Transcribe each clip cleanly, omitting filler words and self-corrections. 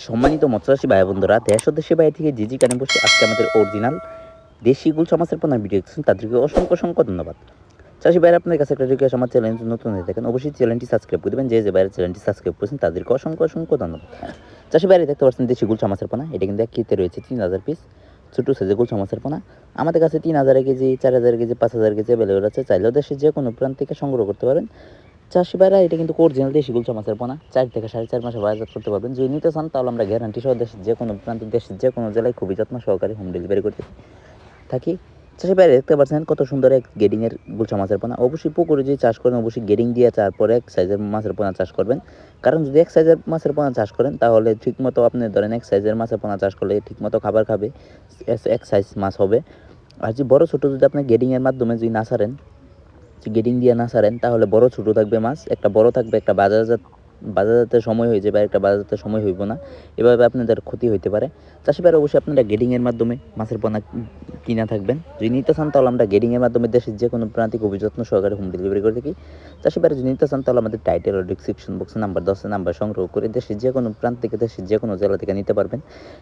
সম্মানিত মৎস্যচাষী ভাই বন্ধুরা, দেশ ও দেশের বাইরে থেকে যে যেখানে বসে আজকে আমাদের অরিজিনাল দেশি গুলশা মাছের পোনার ভিডিও দেখছেন তাদেরকে অসংখ্য অসংখ্য ধন্যবাদ। চাষি ভাইরা আপনাদের কাছে একটা রিকোয়েস্ট, আমার চ্যানেল নতুন হয়ে থাকেন অবশ্যই চ্যানেলটি সাবস্ক্রাইব করে দেবেন। যে বাইরে চ্যানেলটি সাবস্ক্রাইব করেছেন তাদেরকে অসংখ্য অসংখ্য ধন্যবাদ। চাষি ভাইরা দেখতে পাচ্ছেন দেশি গুলশা মাছের পোনা, এটা কিন্তু এক কেজিতে রয়েছে 3000 পিস ছোটো সাইজের গুলশা মাছের পোনা। আমাদের কাছে 3000 কেজি, 4000 কেজি, 5000 কেজি অ্যাভেলেবল আছে। চাইলেও দেশের যে কোনো প্রান্ত থেকে সংগ্রহ করতে পারেন। চাষি ভাইরা এটা কিন্তু অরিজিনাল দেশি গুলশা মাছের পোনা 4 থেকে 4.5 মাসে বাজারজাত করতে পারবেন। যদি নিতে চান তাহলে আমরা গ্যারান্টি সহ দেশের যে কোনো প্রান্ত, দেশের যে কোনো জেলায় খুবই যত্ন সহকারে হোম ডেলিভারি করতে থাকি। চাষি ভাইরা দেখতে পাচ্ছেন কত সুন্দর এক গেডিংয়ের গুলশা মাছের পোনা। অবশ্যই পুকুরে যদি চাষ করেন অবশ্যই গেডিং দিয়ে তারপরে এক সাইজের মাছের পোনা চাষ করবেন। কারণ যদি এক সাইজের মাছের পোনা চাষ করেন তাহলে ঠিকমতো আপনি ধরেন এক সাইজের মাছের পোনা চাষ করলে ঠিকমতো খাবার খাবে, এক সাইজ মাছ হবে। আর যদি বড় ছোটো যদি আপনি গেডিংয়ের মাধ্যমে যদি না ছাড়েন, গেডিং দিয়ে না ছাড়েন তাহলে বড় ছোটো থাকবে মাছ, একটা বড় থাকবে, একটা বাজারজাতের সময় হয়ে যাবে, একটা বাজারজাতের সময় হইব না। এভাবে আপনাদের ক্ষতি হইতে পারে। চাষি ভাইরা অবশ্যই আপনারা গেডিংয়ের মাধ্যমে মাছের পোনা কিনা থাকবেন। যদি নিতে চান তাহলে আমরা গেডিংয়ের মাধ্যমে দেশের যে কোনো প্রান্তিক অভিযত্ন সহকারে হোম ডেলিভারি করে থাকি। চাষি ভাইরা যদি নিতে চান তাহলে আমাদের টাইটেল ও ডিসক্রিপশন বক্সে নাম্বার 10 নাম্বার সংগ্রহ করে দেশের যে কোনো প্রান্ত থেকে, দেশের যে কোনো জেলা থেকে নিতে পারবেন।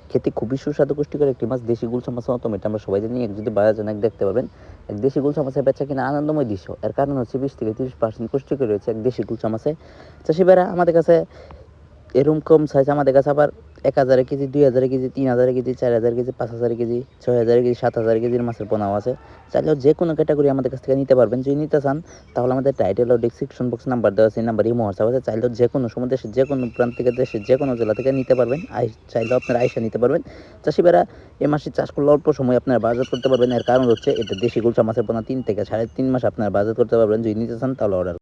খেতে খুবই সুস্বাদু পুষ্টিকর একটি মাছ, দেশি গুলশা মাছ মতো এটা আমরা সবাই জানি। যদি বাজার জন্য দেখতে পারবেন এক দেশি গুলশা মাছের বেচা কিনা আনন্দময় দৃশ্য। এর কারণ হচ্ছে 20 থেকে 30% পুষ্টিকর রয়েছে এক দেশি গুলশা মাছে। চাষি ভাইরা আমাদের কাছে এরকম কম সাইজ আমাদের কাছে আবার 1000 KG, 2000 KG, 3000 KG, 4000 KG, 5000 KG, 6000 KG, 7000 কেজির মাছের পোনাও আছে। চাইলেও যে কোনো ক্যাটাগরি আমাদের কাছ থেকে নিতে পারবেন। যদি নিতে চান তাহলে আমাদের টাইটেল ও ডিসক্রিপশন বক্স নাম্বার দেওয়া আছে, এই নাম্বার ইমো হোয়াটসঅ্যাপ আছে। চাইলেও যে কোনো সময় দেশের যে কোনো প্রান্ত থেকে, দেশের যে কোনো জেলা থেকে নিতে পারবেন। চাইলেও আপনারা আইসা নিতে পারবেন। চাষি ভাইরা এই মাসে চাষ করলে অল্প সময় আপনারা বাজার করতে পারবেন। এর কারণ হচ্ছে এটা দেশি গুলশা মাছের পোনা 3 থেকে 3.5 মাস আপনারা বাজার করতে পারবেন। যদি নিতে চান তাহলে অর্ডার